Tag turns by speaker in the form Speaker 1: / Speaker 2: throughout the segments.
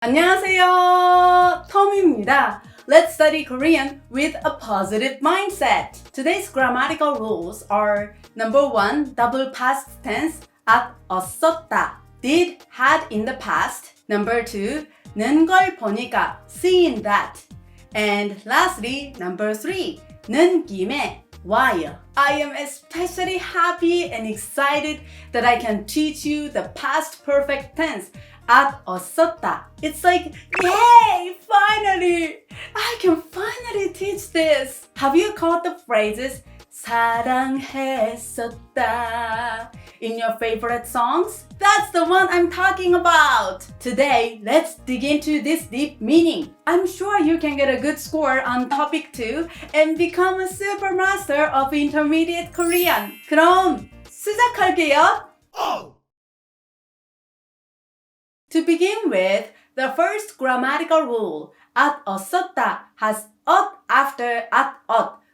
Speaker 1: 안녕하세요. 톰입니다. Let's study Korean with a positive mindset. Today's grammatical rules are number 1, double past tense at 썼다, did, had in the past. Number 2, 는 걸 보니까, seeing that. And lastly, number 3, 는 김에, while. I am especially happy and excited that I can teach you the past perfect tense at 썼다. It's like, yay, finally! I can finally teach this. Have you caught the phrases 사랑했었다 in your favorite songs? That's the one I'm talking about. Today, let's dig into this deep meaning. I'm sure you can get a good score on topic 2 and become a super master of intermediate Korean. 그럼 시작할게요. To begin with, the first grammatical rule, at 썼다, has after at,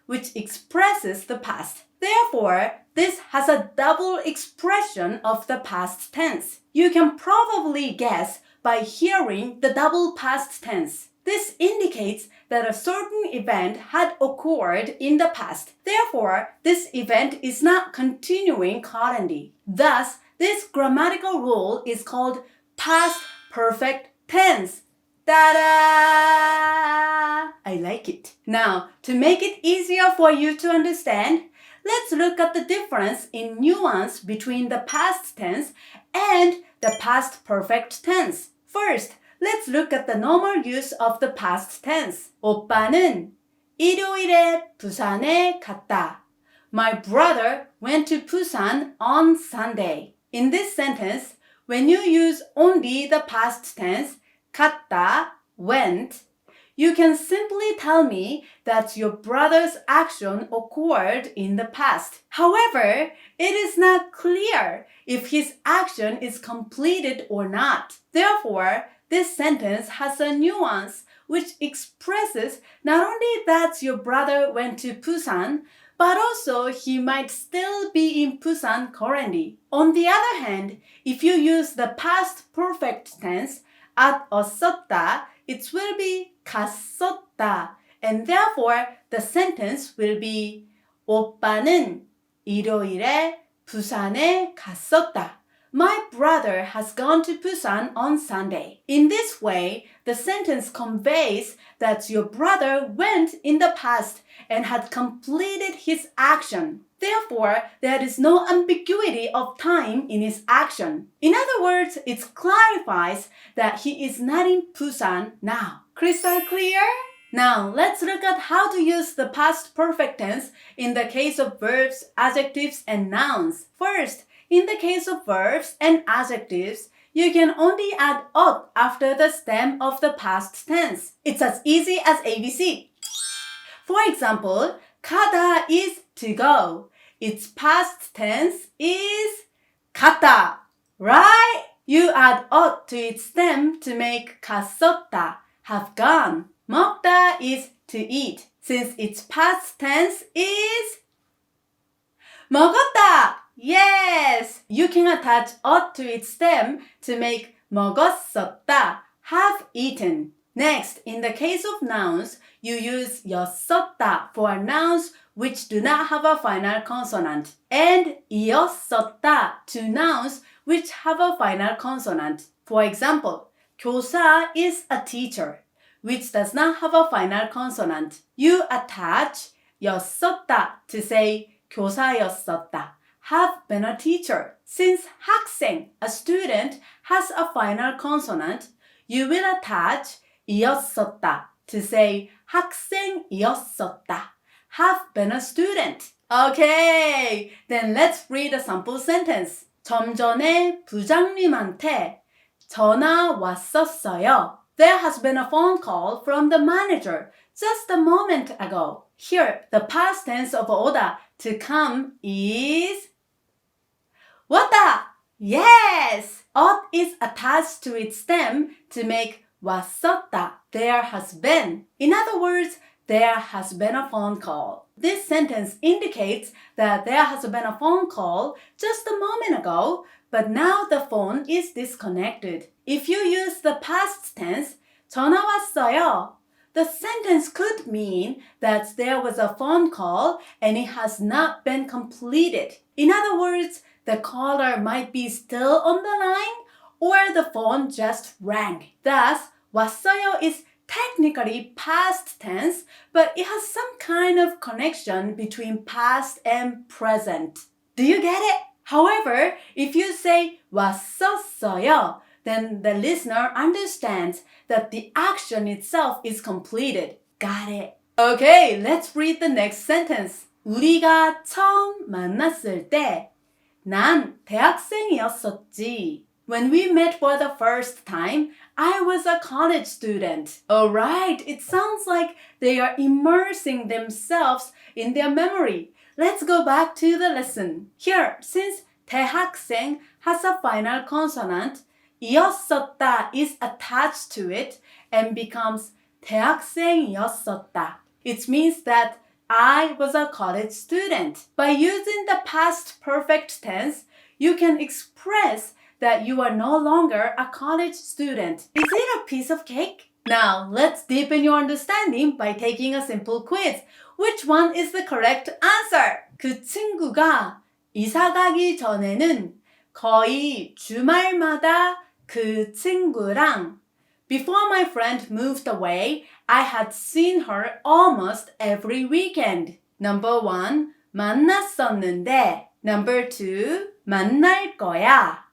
Speaker 1: which expresses the past. Therefore, this has a double expression of the past tense. You can probably guess by hearing the double past tense. This indicates that a certain event had occurred in the past. Therefore, this event is not continuing currently. Thus, this grammatical rule is called past perfect tense. Ta-da! I like it. Now, to make it easier for you to understand, let's look at the difference in nuance between the past tense and the past perfect tense. First, let's look at the normal use of the past tense. 오빠는 일요일에 부산에 갔다. My brother went to Busan on Sunday. In this sentence, when you use only the past tense, 갔다, went, you can simply tell me that your brother's action occurred in the past. However, it is not clear if his action is completed or not. Therefore, this sentence has a nuance which expresses not only that your brother went to Busan, but also he might still be in Busan currently. On the other hand, if you use the past perfect tense, at 썼다, it will be 갔었다, and therefore the sentence will be 오빠는 일요일에 부산에 갔었다. My brother has gone to Busan on Sunday. In this way, the sentence conveys that your brother went in the past and had completed his action. Therefore, there is no ambiguity of time in his action. In other words, it clarifies that he is not in Busan now. Crystal clear? Now, let's look at how to use the past perfect tense in the case of verbs, adjectives, and nouns. First, in the case of verbs and adjectives, you can only add ot after the stem of the past tense. It's as easy as ABC. For example, 가다 is to go. Its past tense is 갔다, right? You add ot to its stem to make 갔었다, have gone. 먹다 is to eat, since its past tense is 먹었다. Yes! You can attach ot to its stem to make 먹었었다, have eaten. Next, in the case of nouns, you use 였었다 for nouns which do not have a final consonant, and 이었었다 to nouns which have a final consonant. For example, 교사 is a teacher, which does not have a final consonant. You attach 였었다 to say 교사였었다, have been a teacher. Since 학생, a student, has a final consonant, you will attach 이었었다 to say 학생이었었다, have been a student. Okay, then let's read a sample sentence. 좀 전에 부장님한테 전화 왔었어요. There has been a phone call from the manager just a moment ago. Here, the past tense of 오다, to come, is 왔다. Yes! ot is attached to its stem to make 왔었다. There has been. In other words, there has been a phone call. This sentence indicates that there has been a phone call just a moment ago but now the phone is disconnected. If you use the past tense, 전화 왔어요, the sentence could mean that there was a phone call and it has not been completed. In other words, the caller might be still on the line or the phone just rang. Thus, 왔어요 is technically past tense, but it has some kind of connection between past and present. Do you get it? However, if you say 왔었어요, then the listener understands that the action itself is completed. Got it? Okay, let's read the next sentence. 우리가 처음 만났을 때 난 대학생이었었지. When we met for the first time, I was a college student. Alright, it sounds like they are immersing themselves in their memory. Let's go back to the lesson. Here, since 대학생 has a final consonant, 이었었다 is attached to it and becomes 대학생이었었다. It means that I was a college student. By using the past perfect tense, you can express that you are no longer a college student. Is it a piece of cake? Now, let's deepen your understanding by taking a simple quiz. Which one is the correct answer? 그 친구가 이사 가기 전에는 거의 주말마다 그 친구랑 Before my friend moved away, I had seen her almost every weekend. Number 1, 만났었는데. Number 2, 만날 거야.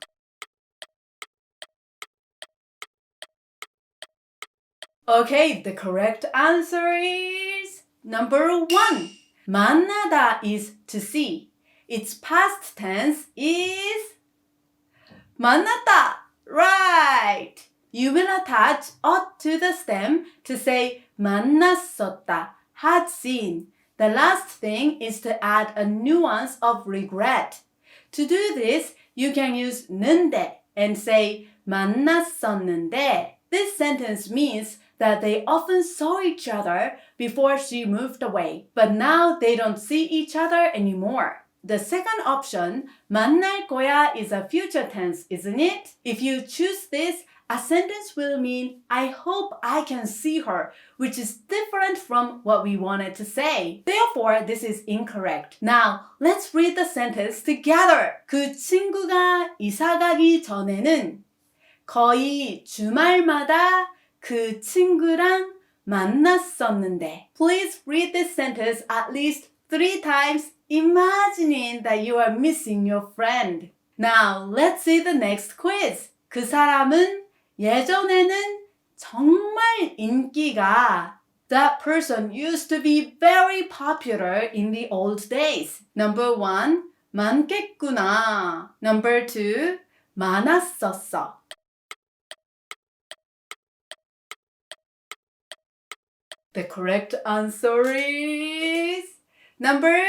Speaker 1: Okay, the correct answer is number 1. 만나다 is to see. Its past tense is 만났다. Right. You will attach ot to the stem to say 만났었다, had seen. The last thing is to add a nuance of regret. To do this, you can use 는데 and say 만났었는데. This sentence means that they often saw each other before she moved away, but now they don't see each other anymore. The second option, 만날 거야, is a future tense, isn't it? If you choose this, a sentence will mean, I hope I can see her, which is different from what we wanted to say. Therefore, this is incorrect. Now, let's read the sentence together. 그 친구가 이사 가기 전에는 거의 주말마다 그 친구랑 만났었는데. Please read this sentence at least 3 times, imagining that you are missing your friend. Now, let's see the next quiz. 그 사람은 예전에는 정말 인기가 That person used to be very popular in the old days. Number 1, 많겠구나. Number 2, 많았었어. The correct answer is number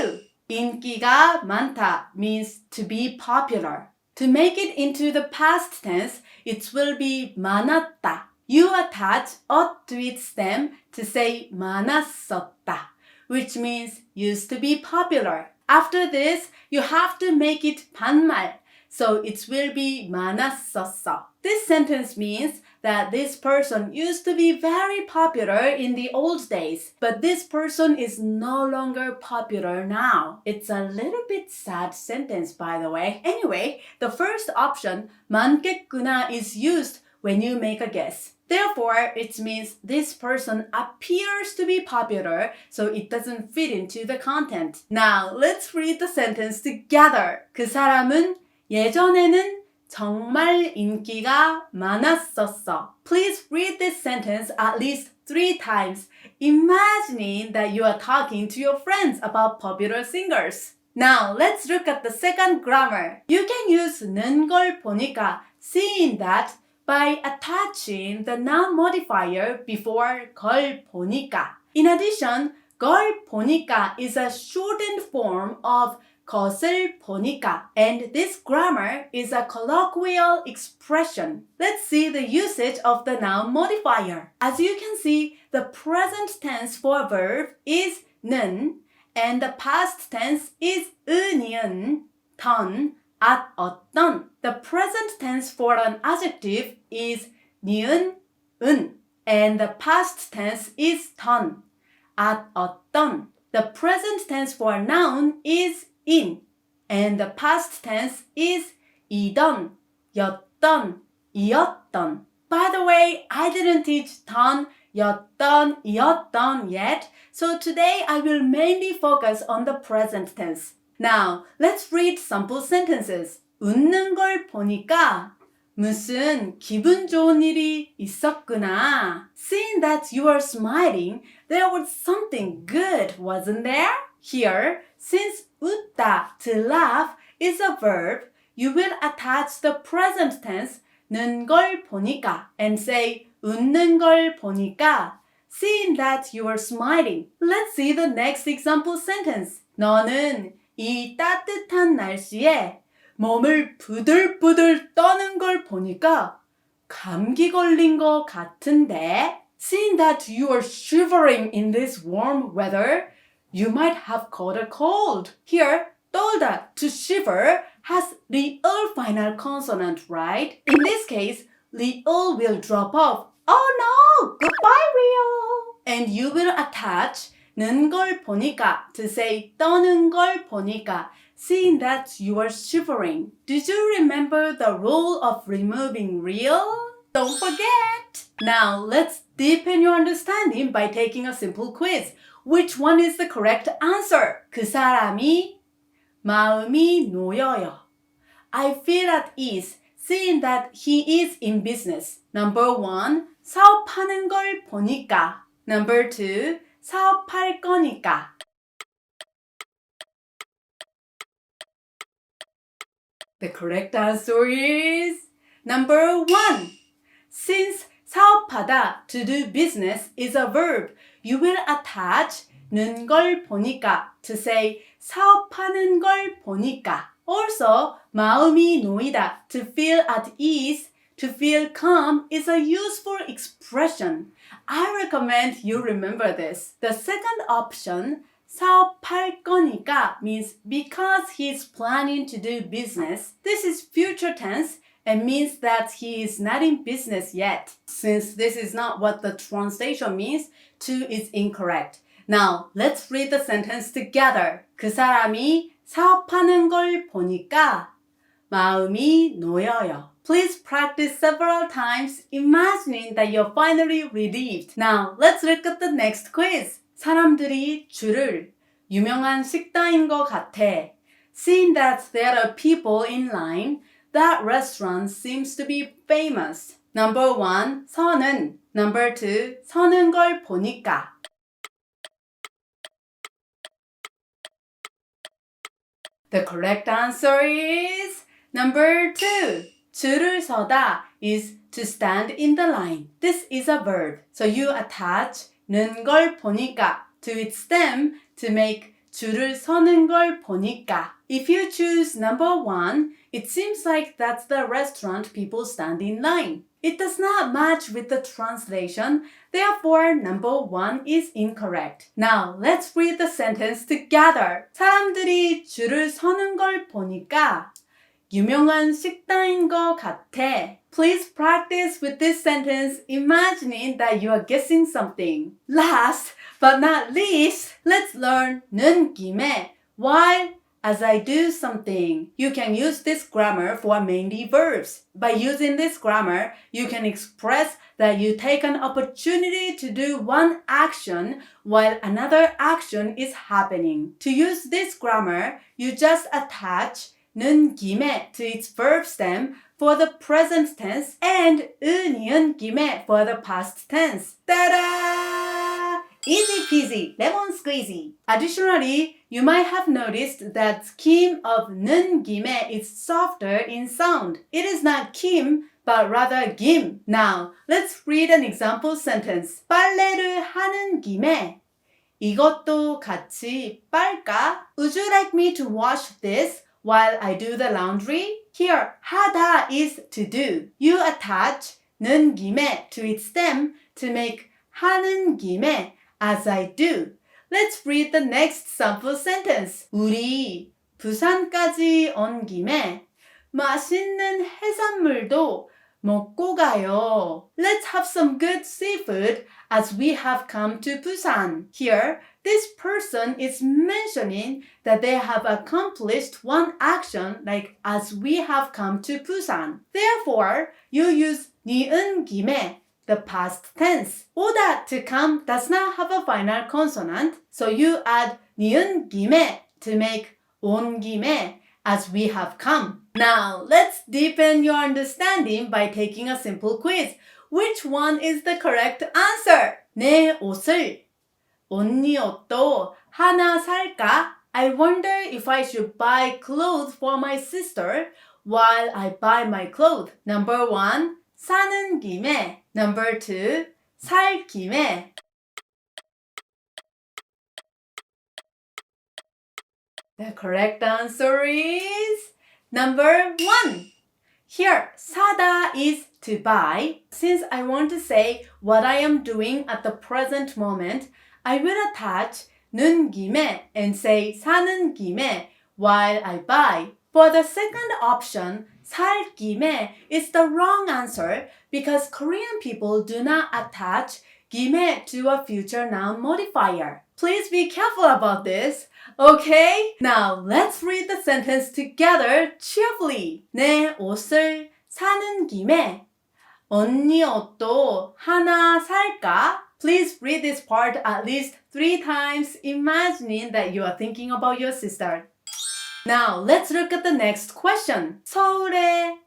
Speaker 1: 2. 인기가 많다 means to be popular. To make it into the past tense, it will be 많았다. You attach ot to its stem to say 많았었다, which means used to be popular. After this, you have to make it 반말, so it will be 많았었어. This sentence means that this person used to be very popular in the old days, but this person is no longer popular now. It's a little bit sad sentence, by the way. Anyway, the first option, 많겠구나, is used when you make a guess. Therefore, it means this person appears to be popular, so it doesn't fit into the content. Now, let's read the sentence together. 그 사람은 예전에는 정말 인기가 많았었어. Please read this sentence at least 3 times, imagining that you are talking to your friends about popular singers. Now, let's look at the second grammar. You can use 는 걸 보니까, seeing that, by attaching the noun modifier before 걸 보니까. In addition, 걸 보니까 is a shortened form of 것을 보니까, and this grammar is a colloquial expression. Let's see the usage of the noun modifier. As you can see, the present tense for a verb is 는, and the past tense is 은이은, 던, at 어떤. The present tense for an adjective is 니은, 은, and the past tense is done. at 어떤. The present tense for a noun is in, and the past tense is 이던, 였던, 이었던. By the way, I didn't teach 던, 였던, 이었던 yet, so today I will mainly focus on the present tense. Now, let's read sample sentences. 웃는 걸 보니까 무슨 기분 좋은 일이 있었구나. Seeing that you are smiling, there was something good, wasn't there? Here, since 웃다, to laugh, is a verb, you will attach the present tense 는 걸 보니까 and say 웃는 걸 보니까. Seeing that you are smiling. Let's see the next example sentence. 너는 이 따뜻한 날씨에 몸을 부들부들 떠는 걸 보니까 감기 걸린 것 같은데. Seeing that you are shivering in this warm weather, you might have caught a cold. Here, 떨다, to shiver, has 리을 final consonant, right? In this case, 리을 will drop off. Oh no! Goodbye, Rio! And you will attach 는 걸 보니까 to say 떠는 걸 보니까. Seeing that you are shivering. Did you remember the rule of removing real? Don't forget! Now, let's deepen your understanding by taking a simple quiz. Which one is the correct answer? 그 사람이 마음이 놓여요. I feel at ease seeing that he is in business. Number 1, 사업하는 걸 보니까. Number 2, 사업할 거니까. The correct answer is number 1. Since 사업하다, to do business, is a verb, you will attach 는 걸 보니까 to say 사업하는 걸 보니까. Also, 마음이 놓이다, to feel at ease, to feel calm is a useful expression. I recommend you remember this. The second option, 사업할 거니까, means because he's planning to do business. This is future tense and means that he is not in business yet. Since this is not what the translation means, 2 is incorrect. Now, let's read the sentence together. 그 사람이 사업하는 걸 보니까 마음이 놓여요. Please practice several times, imagining that you're finally relieved. Now, let's look at the next quiz. 사람들이 줄을 유명한 식당인 것 같아. Seeing that there are people in line, that restaurant seems to be famous. Number 1, 서는. Number 2, 서는 걸 보니까. The correct answer is number 2. 줄을 서다 is to stand in the line. This is a verb. So you attach 는 걸 보니까 to its stem to make 줄을 서는 걸 보니까. If you choose number 1, it seems like that's the restaurant people stand in line. It does not match with the translation, therefore number 1 is incorrect. Now, let's read the sentence together. 사람들이 줄을 서는 걸 보니까 유명한 식당인 것 같아. Please practice with this sentence, imagining that you are guessing something. Last but not least, let's learn 는 김에 while as I do something. You can use this grammar for mainly verbs. By using this grammar, you can express that you take an opportunity to do one action while another action is happening. To use this grammar, you just attach 는 김에 to its verb stem for the present tense and 은이은 김에 for the past tense. Ta-da! Easy peasy, lemon squeezy. Additionally, you might have noticed that 김 of 는 김에 is softer in sound. It is not 김, but rather 김. Now, let's read an example sentence. 빨래를 하는 김에 이것도 같이 빨까? Would you like me to wash this while I do the laundry? Here, 하다 is to do. You attach 는 김에 to its stem to make 하는 김에 as I do. Let's read the next sample sentence. 우리 부산까지 온 김에 맛있는 해산물도 먹고 가요. Let's have some good seafood as we have come to Busan. Here, this person is mentioning that they have accomplished one action like as we have come to Busan. Therefore, you use 니은 김에, the past tense. 오다 to come does not have a final consonant, so you add 니은 김에 to make 온 김에 as we have come. Now, let's deepen your understanding by taking a simple quiz. Which one is the correct answer? 내 옷을 언니 옷도 하나 살까? I wonder if I should buy clothes for my sister while I buy my clothes. Number 1, 사는 김에. Number 2, 살 김에. The correct answer is number 1. Here, 사다 is to buy. Since I want to say what I am doing at the present moment, I will attach 는 김에 and say 사는 김에 while I buy. For the second option, 살 김에 is the wrong answer because Korean people do not attach 김에 to a future noun modifier. Please be careful about this. Okay? Now, let's read the sentence together cheerfully. 내 옷을 사는 김에 언니 옷도 하나 살까? Please read this part at least 3 times, imagining that you are thinking about your sister. Now, let's look at the next question. 서울에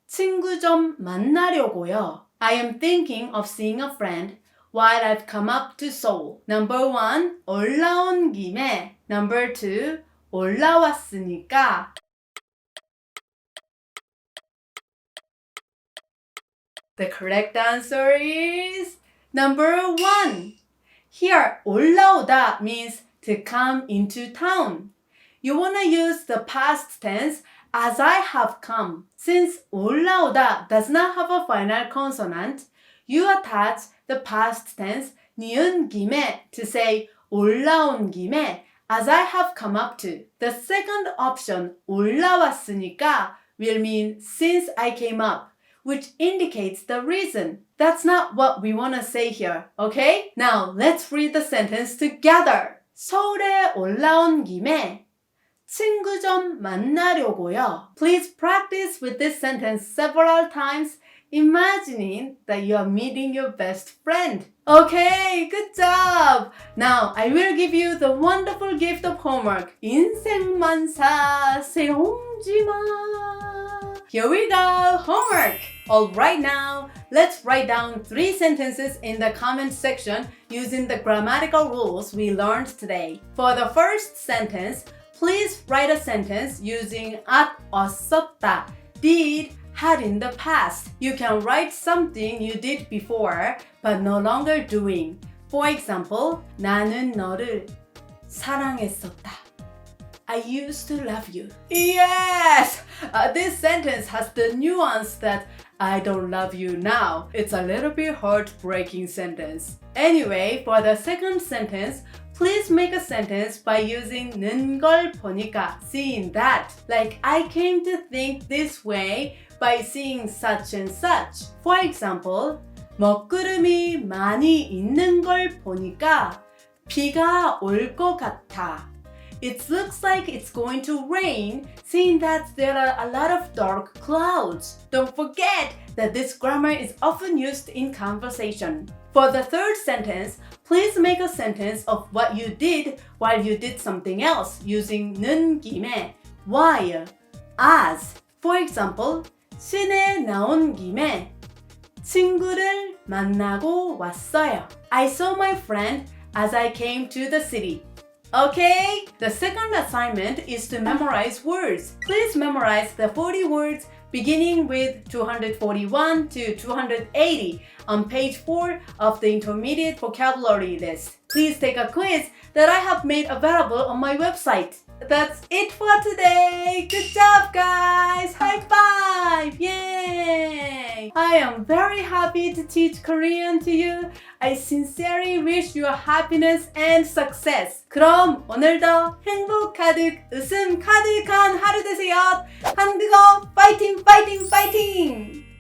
Speaker 1: 친구 좀 만나려고요. I am thinking of seeing a friend while I've come up to Seoul. Number 1, 올라온 김에. Number 2, 올라왔으니까. The correct answer is number 1. Here, 올라오다 means to come into town. You want to use the past tense as I have come. Since 올라오다 does not have a final consonant, you attach the past tense 니은 김에 to say 올라온 김에 as I have come up to. The second option, 올라왔으니까, will mean since I came up, which indicates the reason. That's not what we want to say here, okay? Now, let's read the sentence together. 서울에 올라온 김에 친구 좀 만나려고요. Please practice with this sentence several times, imagining that you are meeting your best friend. Okay, good job! Now, I will give you the wonderful gift of homework. 인생만 사세용지마. Here we go, homework! Alright now, let's write down 3 sentences in the comment section using the grammatical rules we learned today. For the first sentence, please write a sentence using at or 썼다, did, had in the past. You can write something you did before but no longer doing. For example, 나는 너를 사랑했었다. I used to love you. Yes! This sentence has the nuance that I don't love you now. It's a little bit heartbreaking sentence. Anyway, for the second sentence, please make a sentence by using 는 걸 보니까, seeing that. Like, I came to think this way by seeing such and such. For example, 먹구름이 많이 있는 걸 보니까 비가 올 것 같아. It looks like it's going to rain, seeing that there are a lot of dark clouds. Don't forget that this grammar is often used in conversation. For the third sentence, please make a sentence of what you did while you did something else using 는 김에, while, as. For example, 시내 나온 김에 친구를 만나고 왔어요. I saw my friend as I came to the city. Okay, the second assignment is to memorize words. Please memorize the 40 words beginning with 241 to 280 on page 4 of the intermediate vocabulary list. Please take a quiz that I have made available on my website. That's it for today. Good job, guys. High five. Yay. I am very happy to teach Korean to you. I sincerely wish you happiness and success. 그럼 오늘도 행복 가득, 웃음 가득한 하루 되세요. 한국어 파이팅, 파이팅, 파이팅!